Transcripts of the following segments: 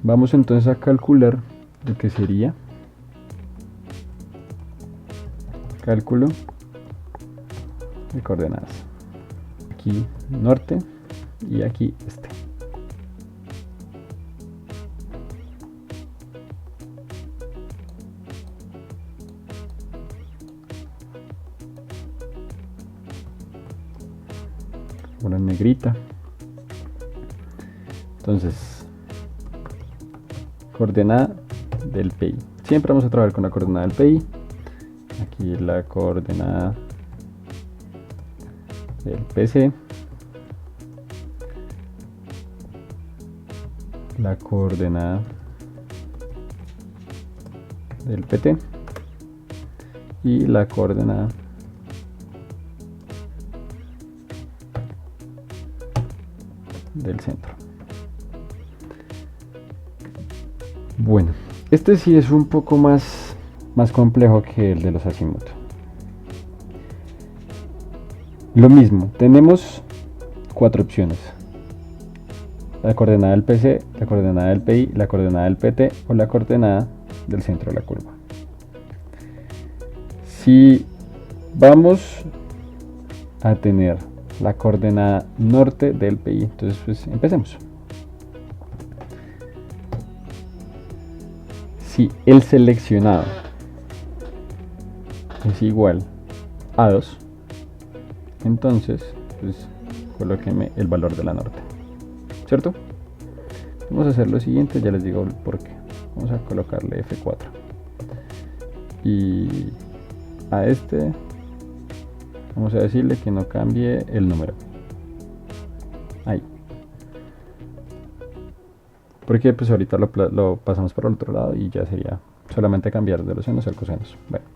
Vamos entonces a calcular lo que sería cálculo de coordenadas. Aquí norte y aquí este. Una en negrita. Entonces, coordenada del PI. Siempre vamos a trabajar con la coordenada del PI. Aquí la coordenada del PC. La coordenada del PT. Y la coordenada del centro. Bueno, este sí es un poco más complejo que el de los azimut. Lo mismo, tenemos 4 opciones: la coordenada del PC, la coordenada del PI, la coordenada del PT o la coordenada del centro de la curva. Si vamos a tener la coordenada norte del PI, entonces pues empecemos. Si el seleccionado es igual a 2, entonces pues colóquenme el valor de la norte, ¿cierto? Vamos a hacer lo siguiente, ya les digo por qué. Vamos a colocarle F4 y a este vamos a decirle que no cambie el número. Ahí. Porque pues ahorita lo pasamos por el otro lado y ya sería solamente cambiar de los senos al cosenos. Bueno.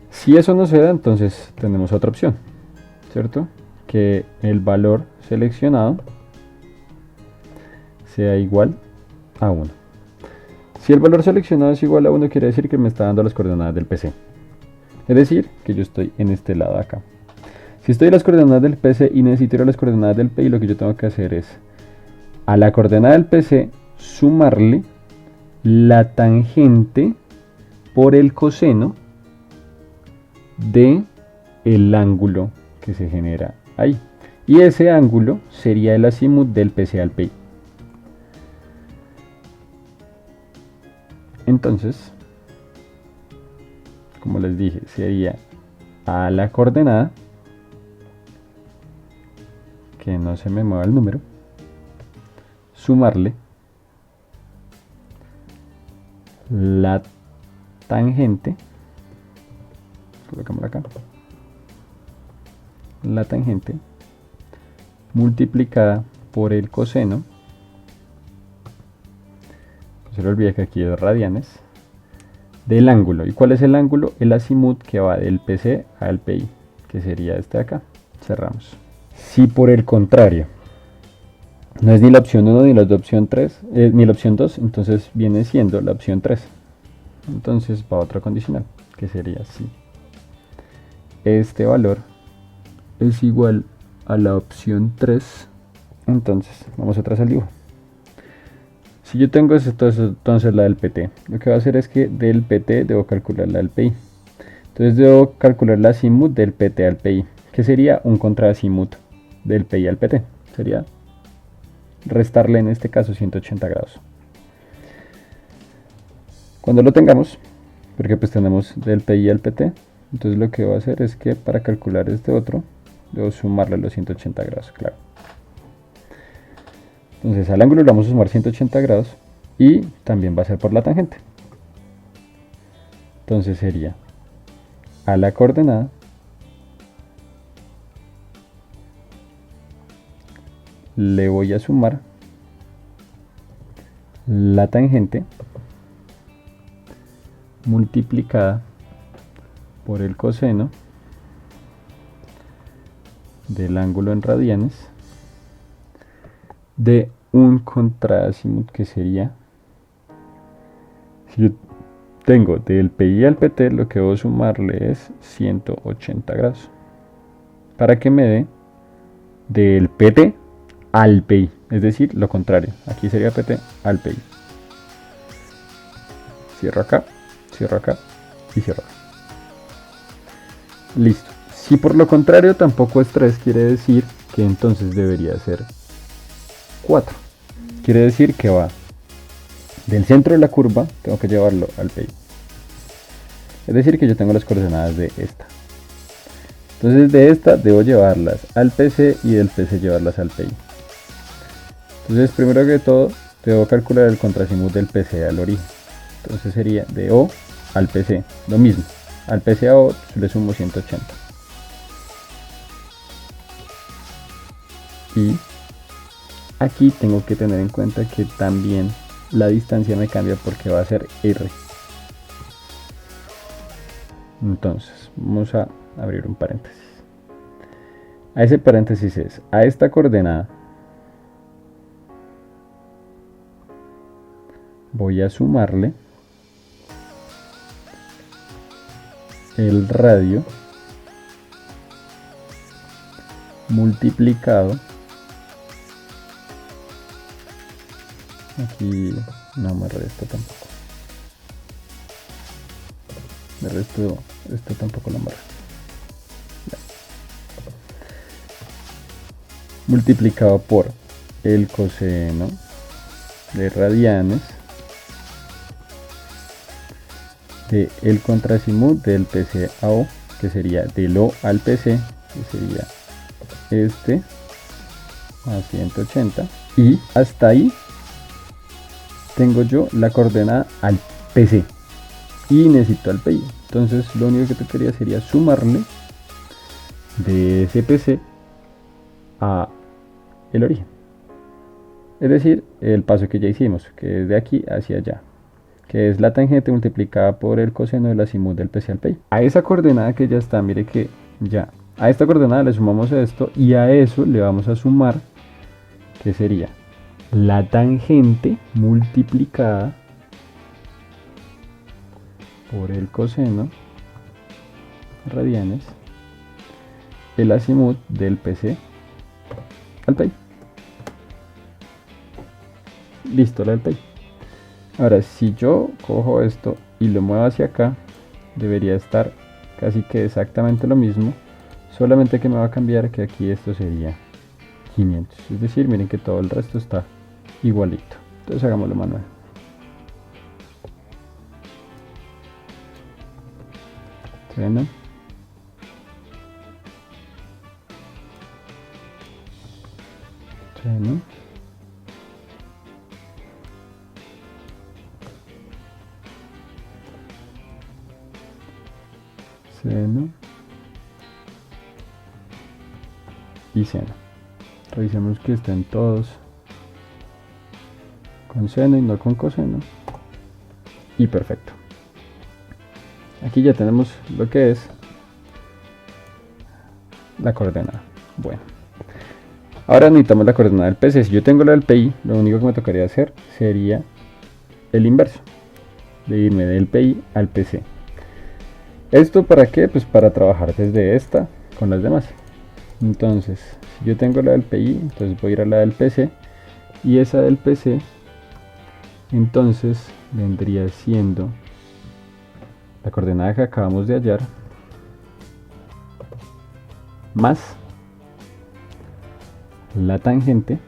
Si eso no se da, entonces tenemos otra opción, ¿cierto? Que el valor seleccionado sea igual a 1. Si el valor seleccionado es igual a 1, quiere decir que me está dando las coordenadas del PC. Es decir, que yo estoy en este lado de acá. Si estoy en las coordenadas del PC y necesito ir a las coordenadas del PI, lo que yo tengo que hacer es a la coordenada del PC sumarle la tangente por el coseno de el ángulo que se genera ahí. Y ese ángulo sería el azimut del PC al PI. Entonces, como les dije, sería a la coordenada, que no se me mueva el número, sumarle la tangente, colocámosla acá, la tangente multiplicada por el coseno, no se le olvide que aquí es radianes, del ángulo. ¿Y cuál es el ángulo? El azimut que va del PC al PI, que sería este de acá. Cerramos. Si por el contrario no es ni la opción 1 ni la opción 3, ni la opción 2, entonces viene siendo la opción 3. Entonces va otra condicional, que sería si este valor es igual a la opción 3, entonces vamos atrás al dibujo. Si yo tengo entonces la del PT, lo que voy a hacer es que del PT debo calcular la del PI. Entonces debo calcular la azimut del PT al PI, que sería un contraazimut del PI al PT. Sería restarle en este caso 180 grados. Cuando lo tengamos, porque pues tenemos del PI al PT, entonces lo que voy a hacer es que para calcular este otro, debo sumarle los 180 grados, claro. Entonces al ángulo le vamos a sumar 180 grados y también va a ser por la tangente. Entonces sería a la coordenada le voy a sumar la tangente multiplicada por el coseno del ángulo en radianes de un contraazimut, que sería, si yo tengo del PI al PT, lo que debo sumarle es 180 grados para que me dé del PT al PI, es decir, lo contrario. Aquí sería PT al PI. Cierro acá y cierro acá. Listo. Si por lo contrario tampoco es 3, quiere decir que entonces debería ser 4. Quiere decir que va del centro de la curva, tengo que llevarlo al PI. Es decir, que yo tengo las coordenadas de esta. Entonces de esta debo llevarlas al PC y del PC llevarlas al PI. Entonces primero que todo debo calcular el contrasimut del PC al origen. Entonces sería de O al PC, lo mismo. Al PC a O le sumo 180. Y aquí tengo que tener en cuenta que también la distancia me cambia porque va a ser R. Entonces vamos a abrir un paréntesis. A ese paréntesis es a esta coordenada voy a sumarle el radio multiplicado, aquí no me resto tampoco, de resto esto tampoco lo amarro, multiplicado por el coseno de radianes de el contrasimut del PC a O, que sería del O al PC, que sería este a 180, y hasta ahí tengo yo la coordenada al PC y necesito al PI. Entonces lo único que tocaría sería sumarle de ese PC a el origen, es decir, el paso que ya hicimos, que es de aquí hacia allá, que es la tangente multiplicada por el coseno del azimut del PC al PI. A esa coordenada que ya está, mire que ya a esta coordenada le sumamos esto y a eso le vamos a sumar, que sería la tangente multiplicada por el coseno radianes el azimut del PC al PI. Listo, la del PI. Ahora, si yo cojo esto y lo muevo hacia acá, debería estar casi que exactamente lo mismo, solamente que me va a cambiar que aquí esto sería 500. Es decir, miren que todo el resto está igualito. Entonces hagámoslo manual. Seno. Seno. Seno y seno. Revisemos que estén todos con seno y no con coseno. Y perfecto. Aquí ya tenemos lo que es la coordenada. Bueno, ahora necesitamos la coordenada del PC. Si yo tengo la del PI, lo único que me tocaría hacer sería el inverso, de irme del PI al PC. ¿Esto para qué? Pues para trabajar desde esta con las demás. Entonces, si yo tengo la del PI, entonces voy a ir a la del PC, y esa del PC entonces vendría siendo la coordenada que acabamos de hallar más la tangente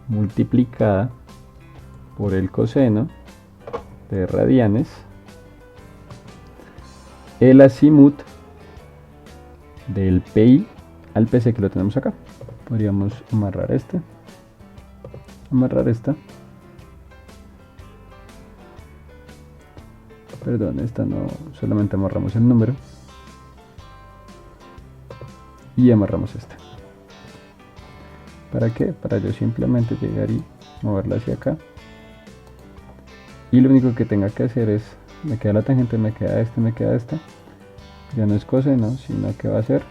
multiplicada por el coseno de radianes el azimut del PI al PC, que lo tenemos acá. Podríamos amarrar esta, perdón, esta no, solamente amarramos el número y amarramos esta. ¿Para qué? Para yo simplemente llegar y moverla hacia acá, y lo único que tenga que hacer es, me queda la tangente, me queda esta, ya no es coseno, sino que va a ser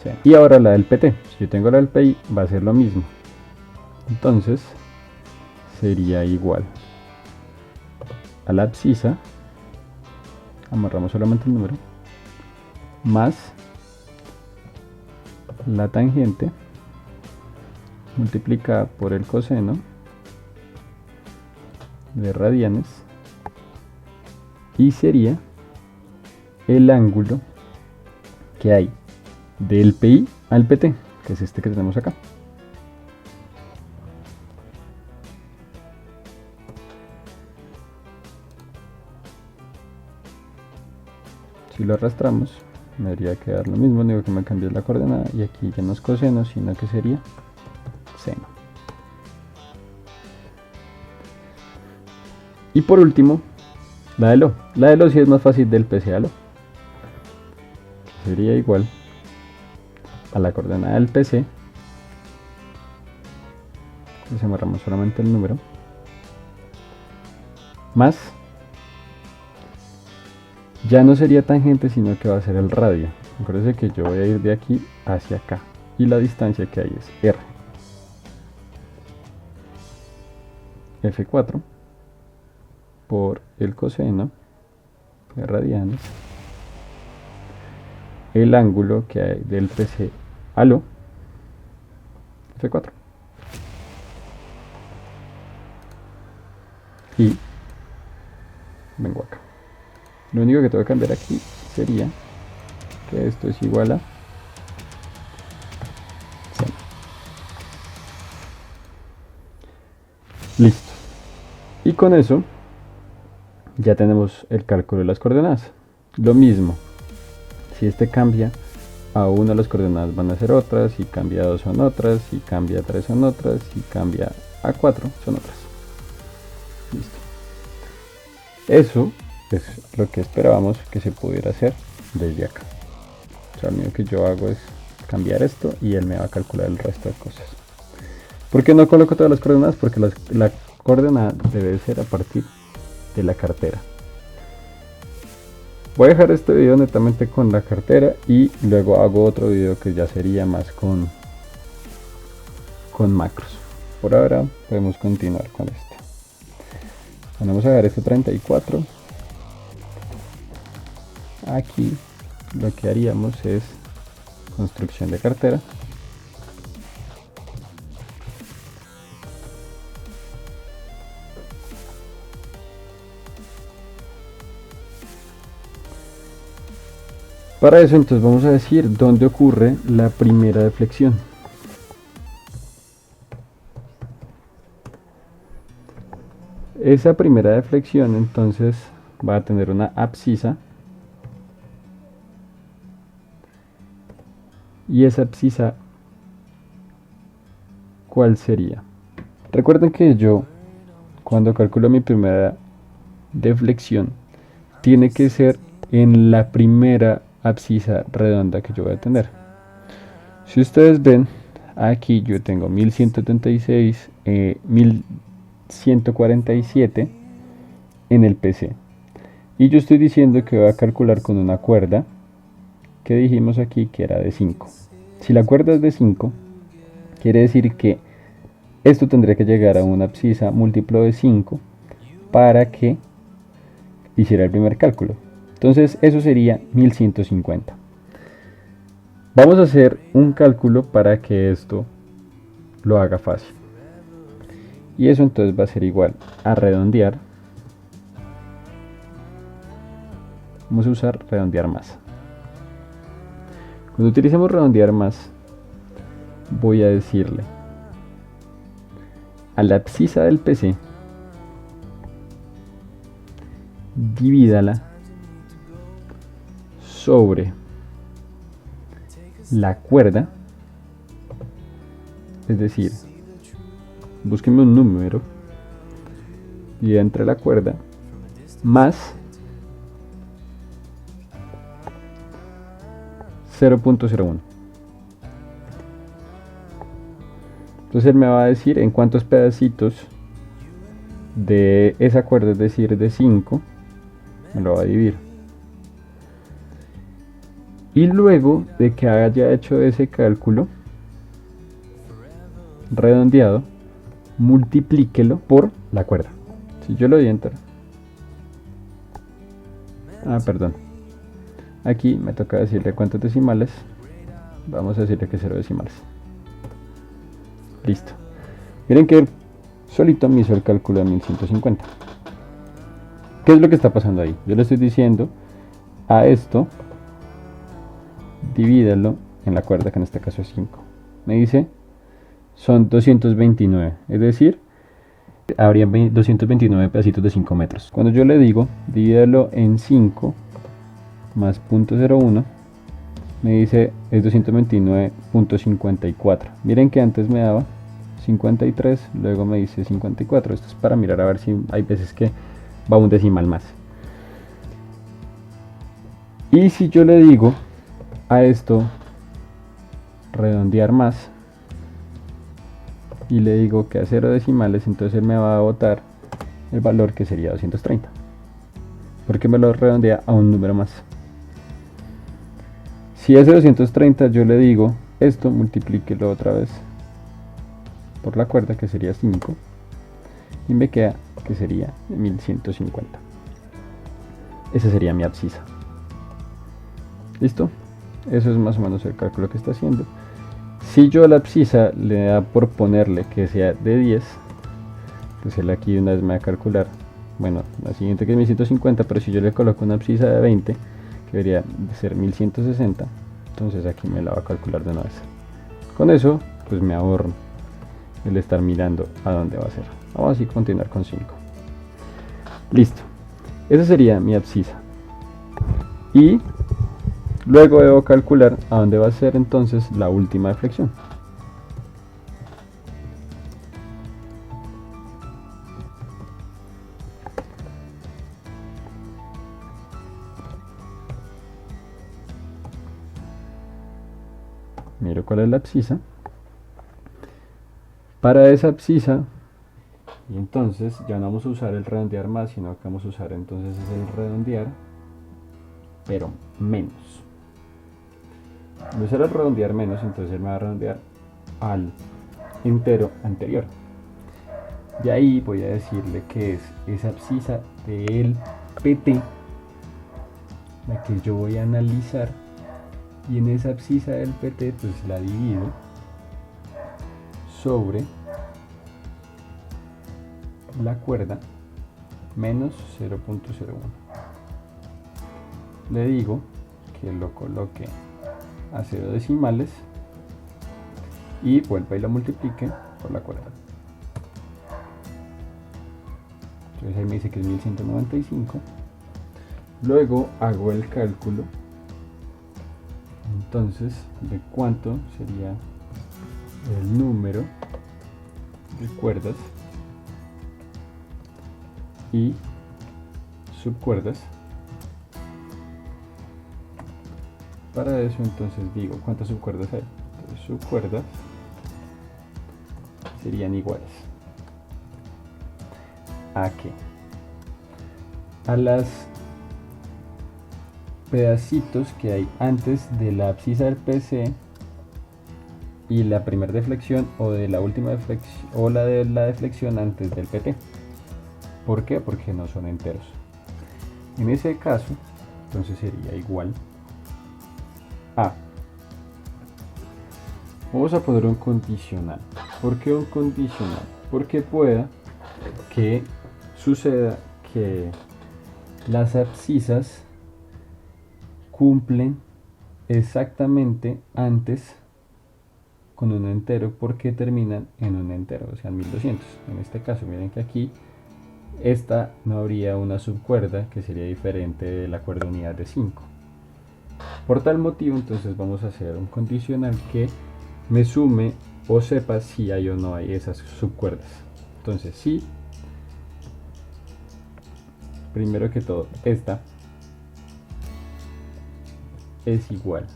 seno. Y ahora la del PT, si yo tengo la del PI, va a ser lo mismo, entonces sería igual a la abscisa, amarramos solamente el número, más la tangente multiplicada por el coseno de radianes y sería el ángulo que hay del PI al PT, que es este que tenemos acá. Si lo arrastramos, me debería quedar lo mismo, digo que me cambié la coordenada y aquí ya no es coseno, sino que sería seno. Y por último, la de lo. La de lo sí es más fácil del PC a lo. Sería igual a la coordenada del PC. Entonces amarramos solamente el número. Más. Ya no sería tangente, sino que va a ser el radio. Acuérdense que yo voy a ir de aquí hacia acá. Y la distancia que hay es R. F4 por el coseno de radianes. El ángulo que hay del PC a lo. F4. Y vengo acá. Lo único que tengo que cambiar aquí sería que esto es igual a seno. Listo. Y con eso ya tenemos el cálculo de las coordenadas. Lo mismo, si este cambia a 1 las coordenadas van a ser otras, si cambia a 2 son otras, si cambia a 3 son otras, si cambia a 4 son otras. Listo. Eso es lo que esperábamos que se pudiera hacer desde acá. O sea, lo único que yo hago es cambiar esto y él me va a calcular el resto de cosas. ¿Por qué no coloco todas las coordenadas? Porque la coordenada debe ser a partir de la cartera. Voy a dejar este video netamente con la cartera y luego hago otro video que ya sería más con macros. Por ahora podemos continuar con este. Vamos a dejar este 34. Aquí lo que haríamos es construcción de cartera. Para eso entonces vamos a decir dónde ocurre la primera deflexión. Esa primera deflexión entonces va a tener una abscisa. Y esa abscisa, ¿cuál sería? Recuerden que yo, cuando calculo mi primera deflexión, tiene que ser en la primera abscisa redonda que yo voy a tener. Si ustedes ven, aquí yo tengo 1176, 1147 en el PC. Y yo estoy diciendo que voy a calcular con una cuerda que dijimos aquí que era de 5. Si la cuerda es de 5, quiere decir que esto tendría que llegar a una abscisa múltiplo de 5 para que hiciera el primer cálculo. Entonces eso sería 1150. Vamos a hacer un cálculo para que esto lo haga fácil. Y eso entonces va a ser igual a redondear. Vamos a usar redondear más. Cuando utilicemos redondear más, voy a decirle a la abscisa del PC, divídala sobre la cuerda, es decir, búsquenme un número y entre la cuerda más 0.01. Entonces él me va a decir en cuántos pedacitos de esa cuerda, es decir, de 5, me lo va a dividir. Y luego de que haya hecho ese cálculo redondeado, multiplíquelo por la cuerda. Si yo lo doy enter, perdón, aquí me toca decirle cuántos decimales Vamos a decirle que 0 decimales. Listo. Miren que solito me hizo el cálculo de 1150. ¿Qué es lo que está pasando ahí? Yo le estoy diciendo a esto, divídalo en la cuerda, que en este caso es 5. Me dice, son 229, es decir, habría 229 pedacitos de 5 metros. Cuando yo le digo, divídalo en 5 más 0.01, me dice es 229.54. Miren que antes me daba 53, luego me dice 54. Esto es para mirar a ver si hay veces que va un decimal más. Y si yo le digo a esto redondear más y le digo que a 0 decimales, entonces él me va a botar el valor que sería 230, porque me lo redondea a un número más. Si es 230, yo le digo esto, multiplíquelo otra vez por la cuerda, que sería 5, y me queda que sería 1150. Esa sería mi abscisa. ¿Listo? Eso es más o menos el cálculo que está haciendo. Si yo a la abscisa le da por ponerle que sea de 10, pues él aquí una vez me va a calcular, bueno, la siguiente que es 1150, pero si yo le coloco una abscisa de 20, que debería ser 1160, entonces aquí me la va a calcular de una vez. Con eso, pues me ahorro el estar mirando a dónde va a ser. Vamos a continuar con 5. Listo. Esa sería mi abscisa. Y luego debo calcular a dónde va a ser entonces la última deflexión. Miro cuál es la abscisa. Para esa abscisa, y entonces ya no vamos a usar el redondear más, sino que vamos a usar entonces es el redondear, pero menos. Voy a usar el redondear menos, entonces me va a redondear al entero anterior. De ahí voy a decirle que es esa abscisa del PT la que yo voy a analizar, y en esa abscisa del PT pues la divido sobre la cuerda menos 0.01. Le digo que lo coloque a 0 decimales y vuelva y lo multiplique por la cuerda. Entonces ahí me dice que es 1195. Luego hago el cálculo entonces de cuánto sería el número de cuerdas y subcuerdas. Para eso entonces digo cuántas subcuerdas hay. Entonces, subcuerdas serían iguales a que a las pedacitos que hay antes de la abscisa del PC y la primera deflexión, o de la última deflexión, o la de la deflexión antes del PT. ¿Por qué? Porque no son enteros. En ese caso entonces sería igual a, vamos a poner un condicional. ¿Por qué un condicional? Porque pueda que suceda que las abscisas cumplen exactamente antes con un entero, porque terminan en un entero, o sea 1200. En este caso miren que aquí esta no habría una subcuerda que sería diferente de la cuerda unidad de 5. Por tal motivo entonces vamos a hacer un condicional que me sume o sepa si hay o no hay esas subcuerdas. Entonces si primero que todo esta es igual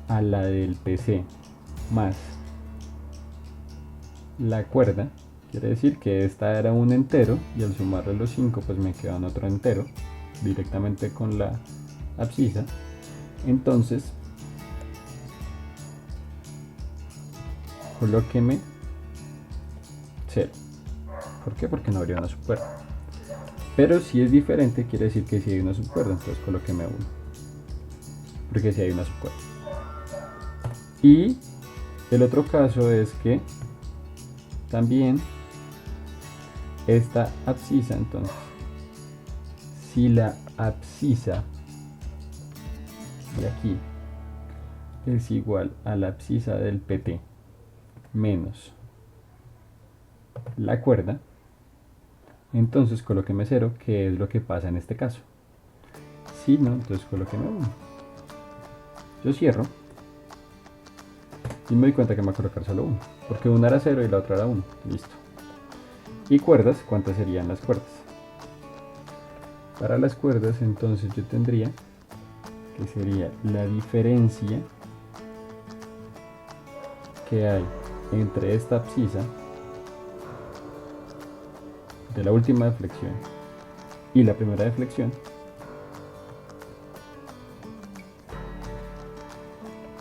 a la del PC más la cuerda, quiere decir que esta era un entero y al sumarle los 5 pues me queda otro entero directamente con la abscisa. Entonces colóqueme 0. ¿Por qué? Porque no habría una subcuerda. Pero si es diferente quiere decir que si hay una subcuerda, entonces colóqueme 1, porque si hay una subcuerda. Y el otro caso es que también esta abscisa, entonces, si la abscisa de aquí es igual a la abscisa del PT menos la cuerda, entonces colóqueme 0, que es lo que pasa en este caso. Si no, entonces colóqueme 1. Yo cierro y me doy cuenta que me va a colocar solo 1, porque una era 0 y la otra era 1. Listo. Y cuerdas, ¿cuántas serían las cuerdas? Para las cuerdas, entonces yo tendría que sería la diferencia que hay entre esta abscisa de la última deflexión y la primera deflexión,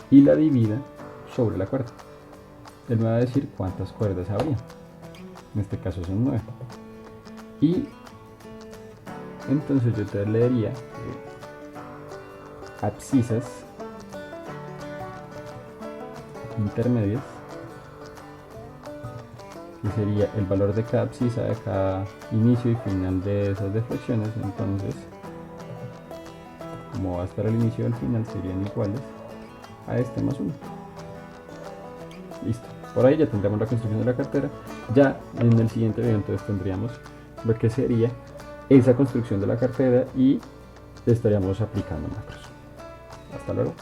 y la divida sobre la cuerda. Él me va a decir cuántas cuerdas habría. En este caso son 9. Y entonces yo te leería abscisas intermedias, que sería el valor de cada abscisa de cada inicio y final de esas deflexiones. Entonces, como va a estar el inicio y el final, serían iguales a este más 1. Listo. Por ahí ya tendremos la construcción de la cartera. Ya en el siguiente video entonces tendríamos lo que sería esa construcción de la cartera y estaríamos aplicando macros. Hasta luego.